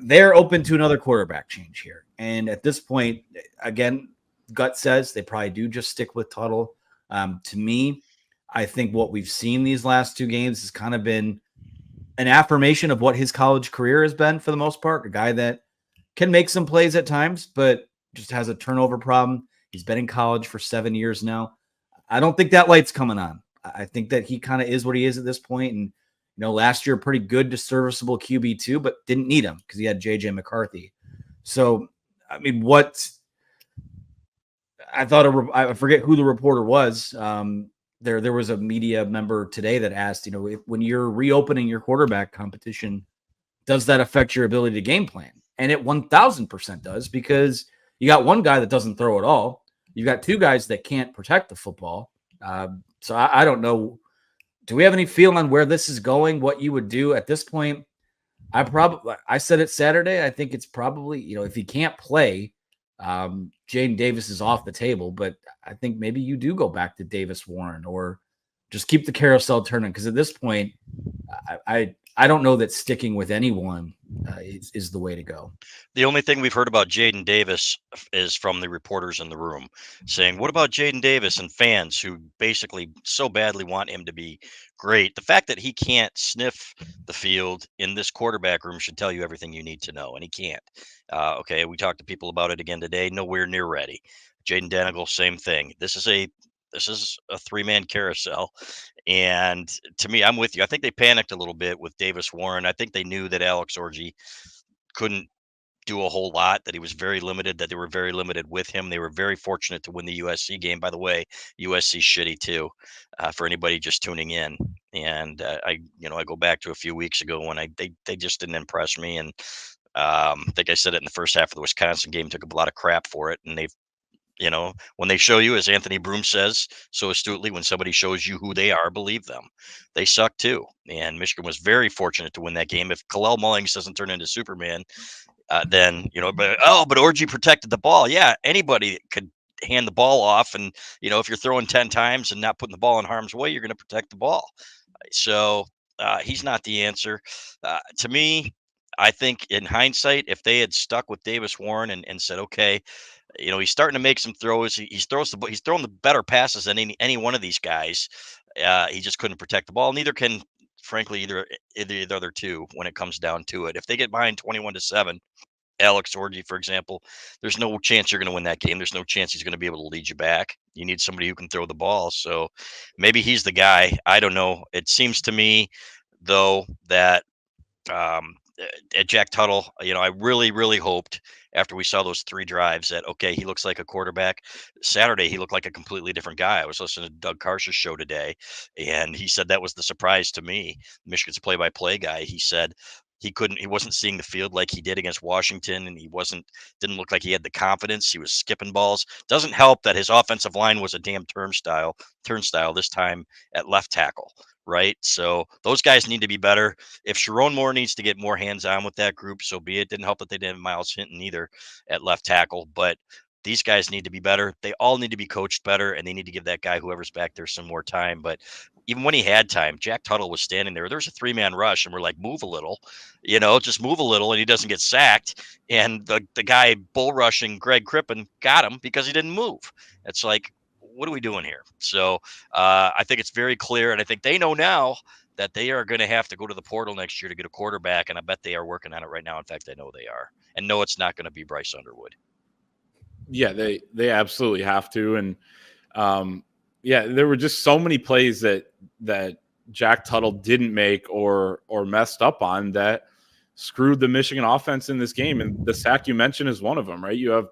they're open to another quarterback change here. And at this point, again, gut says they probably do just stick with Tuttle. To me, I think what we've seen these last two games has kind of been an affirmation of what his college career has been for the most part. A guy that can make some plays at times, but just has a turnover problem. He's been in college for 7 years now. I don't think that light's coming on. I think that he kind of is what he is at this point. And, last year, pretty good to serviceable QB2, but didn't need him because he had JJ McCarthy. So, I mean, I forget who the reporter was. There was a media member today that asked, when you're reopening your quarterback competition, does that affect your ability to game plan? And it 1000% does, because you got one guy that doesn't throw at all. You've got two guys that can't protect the football. So I don't know. Do we have any feel on where this is going? What you would do at this point? I said it Saturday. I think it's probably, if he can't play, Jaden Davis is off the table, but I think maybe you do go back to Davis Warren or just keep the carousel turning. Because at this point, I don't know that sticking with anyone is the way to go. The only thing we've heard about Jaden Davis is from the reporters in the room saying, what about Jaden Davis, and fans who basically so badly want him to be great. The fact that he can't sniff the field in this quarterback room should tell you everything you need to know, and he can't. Okay, we talked to people about it again today. Nowhere near ready. Jaden Danigal, same thing. This is a three-man carousel. And to me, I'm with you. I think they panicked a little bit with Davis Warren. I think they knew that Alex Orji couldn't do a whole lot, that he was very limited, that they were very limited with him. They were very fortunate to win the USC game. By the way, USC shitty too, for anybody just tuning in. And I go back to a few weeks ago when they just didn't impress me. And I think I said it in the first half of the Wisconsin game, took a lot of crap for it. And they've, when they show you, as Anthony Broom says so astutely, when somebody shows you who they are, believe them. They suck too. And Michigan was very fortunate to win that game. If Kalel Mullings doesn't turn into Superman, then, but Orji protected the ball. Yeah, anybody could hand the ball off. And, if you're throwing 10 times and not putting the ball in harm's way, you're going to protect the ball. So he's not the answer. To me, I think in hindsight, if they had stuck with Davis Warren and said, okay, he's starting to make some throws. He's throwing the better passes than any one of these guys. He just couldn't protect the ball. Neither can, frankly, either the other two when it comes down to it. If they get behind 21-7, Alex Orji, for example, there's no chance you're going to win that game. There's no chance he's going to be able to lead you back. You need somebody who can throw the ball. So maybe he's the guy. I don't know. It seems to me, though, that at Jack Tuttle, I really, really hoped after we saw those 3 drives that, okay, he looks like a quarterback. Saturday, he looked like a completely different guy. I was listening to Doug Karsh's show today, and he said that was the surprise to me. Michigan's play-by-play guy. He said he wasn't seeing the field like he did against Washington, and didn't look like he had the confidence. He was skipping balls. Doesn't help that his offensive line was a damn turnstile this time at left tackle. Right. So those guys need to be better. If Sherrone Moore needs to get more hands on with that group, so be it. Didn't help that they didn't have Miles Hinton either at left tackle, but these guys need to be better. They all need to be coached better, and they need to give that guy, whoever's back there, some more time. But even when he had time, Jack Tuttle was standing there. There's a 3-man rush, and we're like, move a little, just move a little, and he doesn't get sacked. And the guy bull rushing Greg Crippen got him because he didn't move. It's like, what are we doing here? So I think it's very clear, and I think they know now that they are going to have to go to the portal next year to get a quarterback, and I bet they are working on it right now. In fact, I know they are. And no, it's not going to be Bryce Underwood. Yeah, they absolutely have to. And there were just so many plays that Jack Tuttle didn't make or messed up on that screwed the Michigan offense in this game. And the sack you mentioned is one of them, right? You have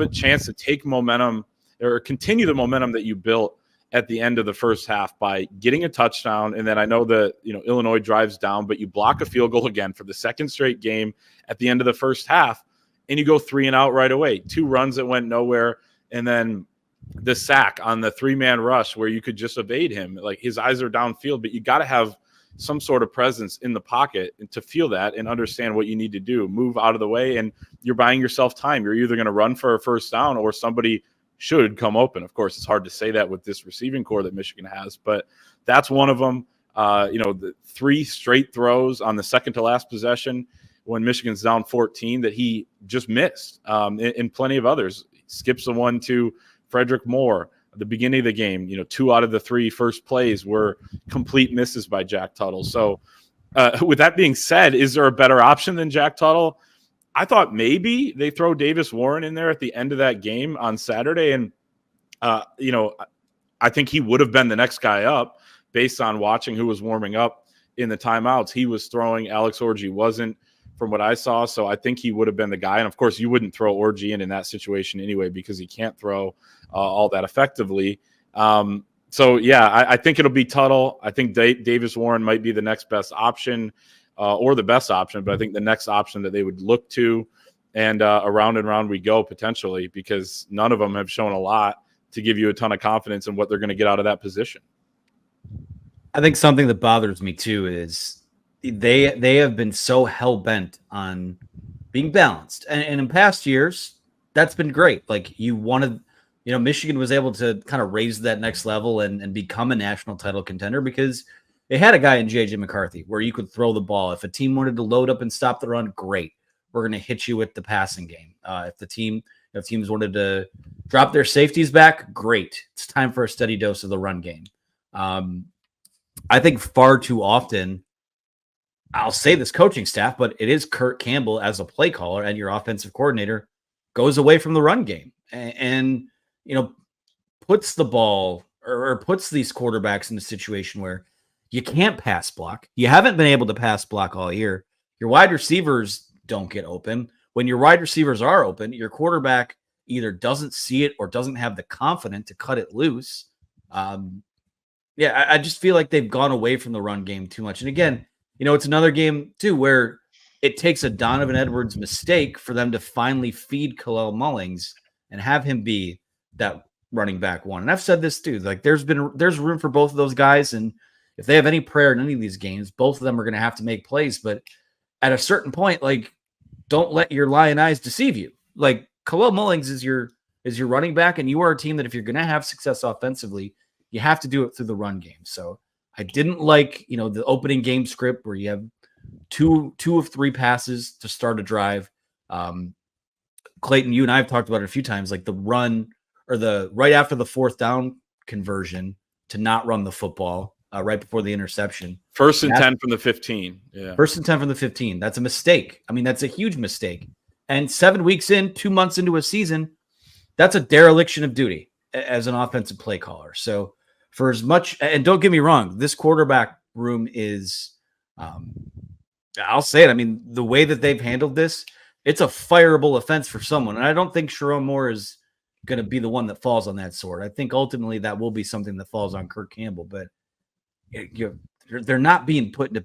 a chance to take momentum or continue the momentum that you built at the end of the first half by getting a touchdown. And then I know that, Illinois drives down, but you block a field goal again for the second straight game at the end of the first half, and you go 3 and out right away. 2 runs that went nowhere. And then the sack on the 3-man rush where you could just evade him. Like, his eyes are downfield, but you got to have some sort of presence in the pocket and to feel that and understand what you need to do. Move out of the way, and you're buying yourself time. You're either going to run for a first down or somebody should come open. Of course, it's hard to say that with this receiving core that Michigan has, but that's one of them. The 3 straight throws on the second to last possession when Michigan's down 14 that he just missed, and plenty of others. He skips the one to Frederick Moore at the beginning of the game. 2 out of the 3 first plays were complete misses by Jack Tuttle. So with that being said, is there a better option than Jack Tuttle? I thought maybe they throw Davis Warren in there at the end of that game on Saturday. And, I think he would have been the next guy up based on watching who was warming up in the timeouts. He was throwing. Alex Orji wasn't, from what I saw. So I think he would have been the guy. And of course, you wouldn't throw Orji in that situation anyway, because he can't throw all that effectively. So, yeah, I think it'll be Tuttle. I think Davis Warren might be the next best option, or the best option, but I think the next option that they would look to, and around and around we go potentially, because none of them have shown a lot to give you a ton of confidence in what they're going to get out of that position. I think something that bothers me too is they have been so hell-bent on being balanced. And in past years, that's been great. Like, you wanted – Michigan was able to kind of raise that next level and become a national title contender because they had a guy in J.J. McCarthy where you could throw the ball. If a team wanted to load up and stop the run, great. We're going to hit you with the passing game. If teams wanted to drop their safeties back, great. It's time for a steady dose of the run game. I think far too often, I'll say this coaching staff, but it is Kurt Campbell as a play caller and your offensive coordinator goes away from the run game and puts the ball or puts these quarterbacks in a situation where you can't pass block. You haven't been able to pass block all year. Your wide receivers don't get open. When your wide receivers are open, your quarterback either doesn't see it or doesn't have the confidence to cut it loose. I just feel like they've gone away from the run game too much. And again, it's another game too where it takes a Donovan Edwards mistake for them to finally feed Khalil Mullings and have him be that running back one. And I've said this too, like there's room for both of those guys. And if they have any prayer in any of these games, both of them are going to have to make plays. But at a certain point, like, don't let your lion eyes deceive you. Like, Khalil Mullings is your running back, and you are a team that if you're going to have success offensively, you have to do it through the run game. So I didn't like, the opening game script where you have two of 3 passes to start a drive. Clayton, you and I have talked about it a few times, like the run or the right after the 4th down conversion to not run the football right before the interception. 1st and 10 from the 15. Yeah. 1st and 10 from the 15. That's a mistake. I mean, that's a huge mistake. And 7 weeks in, 2 months into a season, that's a dereliction of duty as an offensive play caller. So for as much, and don't get me wrong, this quarterback room is, I'll say it. I mean, the way that they've handled this, it's a fireable offense for someone. And I don't think Sherrone Moore is going to be the one that falls on that sword. I think ultimately that will be something that falls on Kurt Campbell, but they're not being put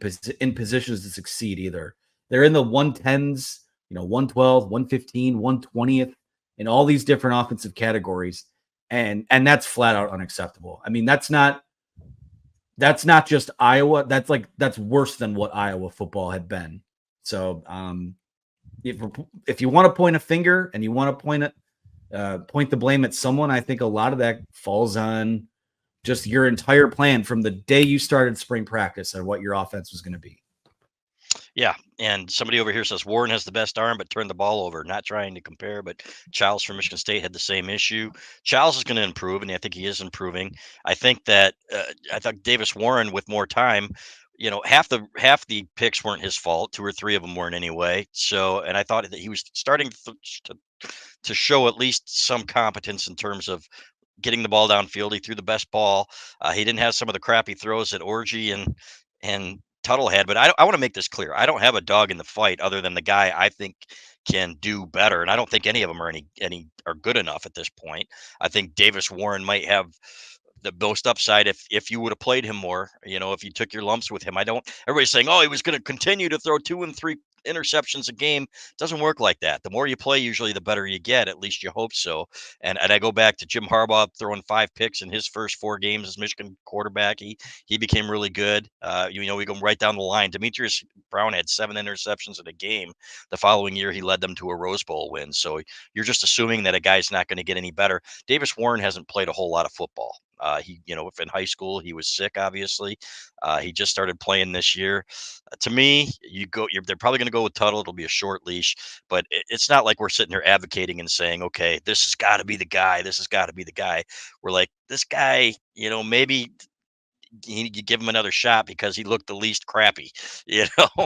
in positions to succeed either. They're in the 110s, 112, 115, 120th in all these different offensive categories. And that's flat out unacceptable. I mean, that's not just Iowa. That's worse than what Iowa football had been. So if you want to point a finger and you want to point the blame at someone, I think a lot of that falls on just your entire plan from the day you started spring practice and what your offense was going to be. Yeah, and somebody over here says Warren has the best arm, but turned the ball over. Not trying to compare, but Childs from Michigan State had the same issue. Childs is going to improve, and I think he is improving. I think that I thought Davis Warren with more time, half the picks weren't his fault. 2 or 3 of them weren't anyway. So, and I thought that he was starting to show at least some competence in terms of getting the ball downfield. He threw the best ball. He didn't have some of the crappy throws that Orji and Tuttle had, but I want to make this clear. I don't have a dog in the fight other than the guy I think can do better, and I don't think any of them are any are good enough at this point. I think Davis Warren might have the most upside if you would have played him more. If you took your lumps with him. Everybody's saying, oh, he was going to continue to throw 2 and 3 interceptions a game. It doesn't work like that. The more you play, usually the better you get. At least you hope so. And I go back to Jim Harbaugh throwing 5 picks in his first 4 games as Michigan quarterback. He became really good. We go right down the line. Demetrius Brown had 7 interceptions in a game. The following year, he led them to a Rose Bowl win. So you're just assuming that a guy's not going to get any better. Davis Warren hasn't played a whole lot of football. He, if in high school he was sick, obviously, he just started playing this year. To me, they're probably going to go with Tuttle. It'll be a short leash, but it's not like we're sitting here advocating and saying, okay, this has got to be the guy. This has got to be the guy. We're like, this guy, maybe you give him another shot because he looked the least crappy,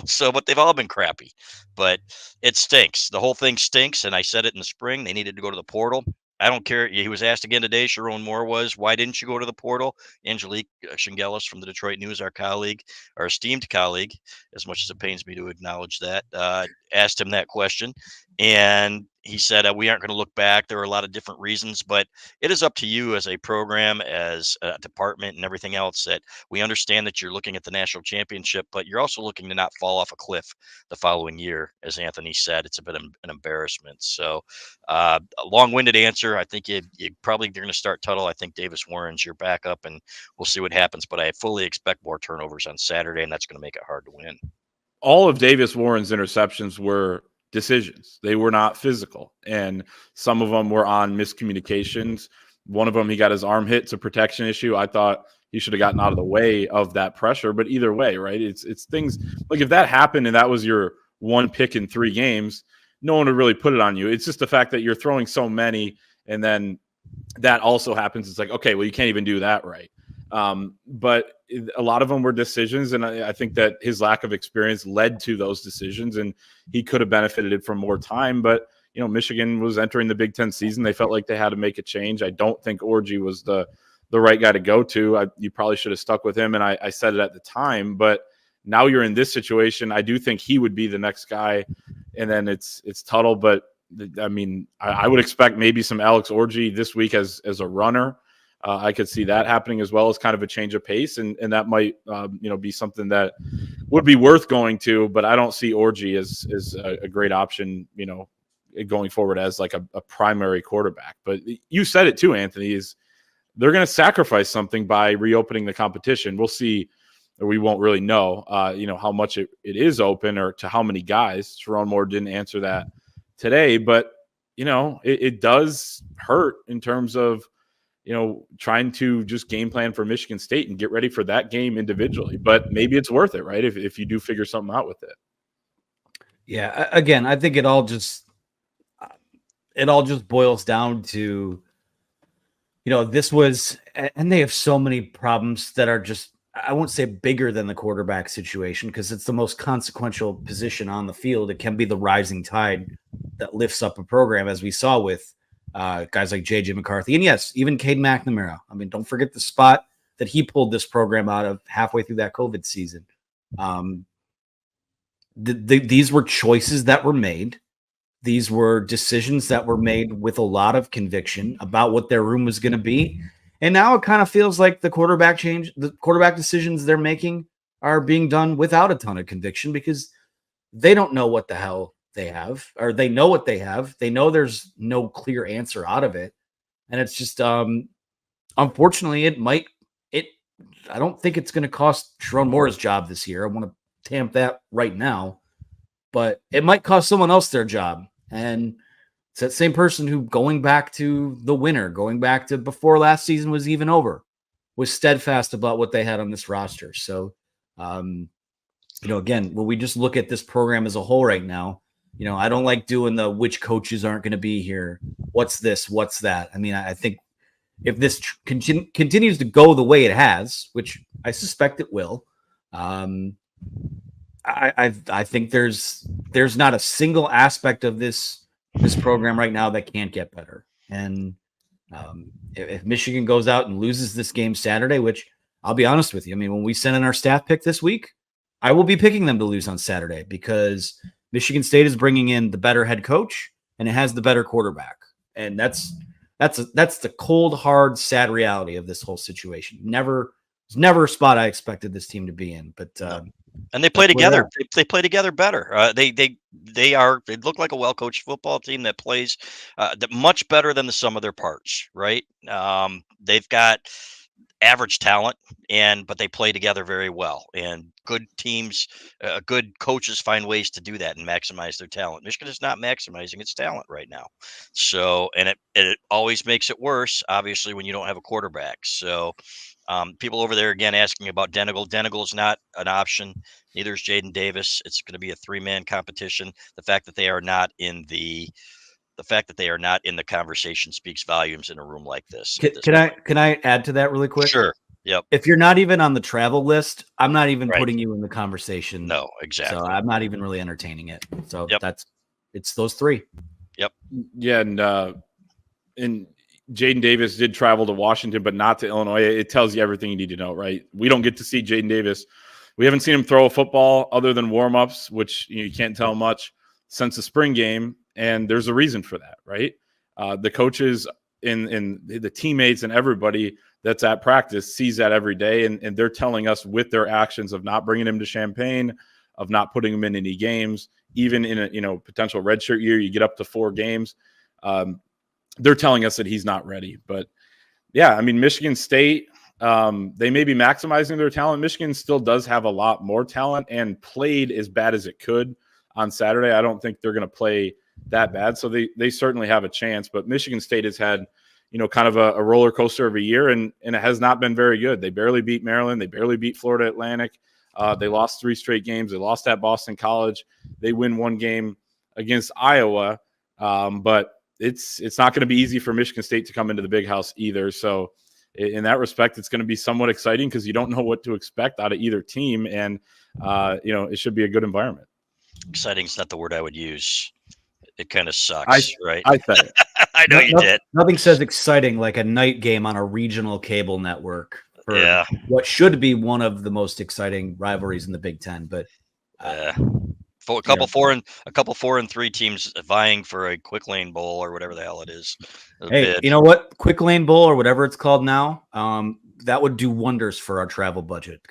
So, but they've all been crappy, but it stinks. The whole thing stinks. And I said it in the spring. They needed to go to the portal. I don't care. He was asked again today. Sherrone Moore was, why didn't you go to the portal? Angelique Shingelis from the Detroit News, our colleague, our esteemed colleague, as much as it pains me to acknowledge that, asked him that question. And he said, we aren't going to look back. There are a lot of different reasons, but it is up to you as a program, as a department, and everything else, that we understand that you're looking at the national championship, but you're also looking to not fall off a cliff the following year. As Anthony said, it's a bit of an embarrassment. So, a long-winded answer. I think you probably going to start Tuttle. I think Davis Warren's your backup, and we'll see what happens. But I fully expect more turnovers on Saturday, and that's going to make it hard to win. All of Davis Warren's interceptions were decisions. They were not physical, and some of them were on miscommunications. One of them, he got his arm hit. It's a protection issue. I thought he should have gotten out of the way of that pressure, but either way, right? It's things like, if that happened and that was your one pick in 3 games, no one would really put it on you. It's just the fact that you're throwing so many, and then that also happens. It's like, okay, well, you can't even do that right. But a lot of them were decisions, and I think that his lack of experience led to those decisions, and he could have benefited from more time. But Michigan was entering the Big Ten season; they felt like they had to make a change. I don't think Orji was the right guy to go to. You probably should have stuck with him, and I said it at the time. But now you're in this situation. I do think he would be the next guy, and then it's Tuttle. But I mean, I would expect maybe some Alex Orji this week as a runner. I could see that happening, as well as kind of a change of pace, and that might be something that would be worth going to. But I don't see Orji as a great option, going forward as like a primary quarterback. But you said it too, Anthony, is they're going to sacrifice something by reopening the competition. We'll see, or we won't really know, how much it is open, or to how many guys. Sherrone Moore didn't answer that today, but it does hurt in terms of trying to just game plan for Michigan State and get ready for that game individually. But maybe it's worth it, right? If you do figure something out with it. Yeah. Again, I think it all just boils down to, this was, and they have so many problems that are just, I won't say bigger than the quarterback situation, because it's the most consequential position on the field. It can be the rising tide that lifts up a program, as we saw with guys like J.J. McCarthy. And yes, even Cade McNamara. I mean, don't forget the spot that he pulled this program out of halfway through that COVID season. These were choices that were made. These were decisions that were made with a lot of conviction about what their room was going to be. And now it kind of feels like the quarterback decisions they're making are being done without a ton of conviction, because they don't know what the hell they have, or they know what they have. They know there's no clear answer out of it. And it's just, unfortunately, I don't think it's going to cost Sherrone Moore's job this year. I want to tamp that right now, but it might cost someone else their job. And it's that same person who, going back to the winter, going back to before last season was even over, was steadfast about what they had on this roster. So, again, when we just look at this program as a whole right now, I don't like doing the which coaches aren't going to be here. What's this? What's that? I mean, I think if this continues to go the way it has, which I suspect it will, I think there's not a single aspect of this program right now that can't get better. And if Michigan goes out and loses this game Saturday, which I'll be honest with you, I mean, when we send in our staff pick this week, I will be picking them to lose on Saturday, because Michigan State is bringing in the better head coach and it has the better quarterback. And that's the cold, hard, sad reality of this whole situation. It's never a spot I expected this team to be in, but and they play together. They play together better. They look like a well-coached football team that plays much better than the sum of their parts. Right? They've got average talent, but they play together very well. And good teams, good coaches find ways to do that and maximize their talent. Michigan is not maximizing its talent right now. So, and it always makes it worse, obviously, when you don't have a quarterback. So, people over there again asking about Denegal. Denegal is not an option. Neither is Jaden Davis. It's going to be a 3-man competition. The fact that they are not in the conversation speaks volumes in a room like this. At this point. Can I add to that really quick? Sure. Yep. If you're not even on the travel list, I'm not even Right. putting you in the conversation. No, exactly. So I'm not even really entertaining it. So Yep. it's those three. Yeah, and Jaden Davis did travel to Washington, but not to Illinois. It tells you everything you need to know, right? We don't get to see Jaden Davis. We haven't seen him throw a football other than warm-ups, which you can't tell much, since the spring game, and there's a reason for that, right? The coaches and the teammates and everybody that's at practice sees that every day, and they're telling us with their actions of not bringing him to Champaign, of not putting him in any games, even in a potential redshirt year, you get up to 4 games. They're telling us that he's not ready. But yeah, I mean, Michigan State, they may be maximizing their talent. Michigan still does have a lot more talent and played as bad as it could on Saturday. I don't think they're going to play that bad. So they certainly have a chance. But Michigan State has had, kind of a roller coaster of a year, and it has not been very good. They barely beat Maryland. They barely beat Florida Atlantic. They lost 3 straight games. They lost at Boston College. They win 1 game against Iowa. But it's not going to be easy for Michigan State to come into the big house either. So in that respect, it's going to be somewhat exciting because you don't know what to expect out of either team. And, it should be a good environment. Exciting is not the word I would use. It kind of sucks, right? I said it. I know you did. Nothing says exciting like a night game on a regional cable network for Yeah. what should be one of the most exciting rivalries in the Big Ten. But A couple 4-3 teams vying for a quick lane bowl or whatever the hell it is. hey, Bid. you know what? Quick Lane Bowl or whatever it's called now, that would do wonders for our travel budget.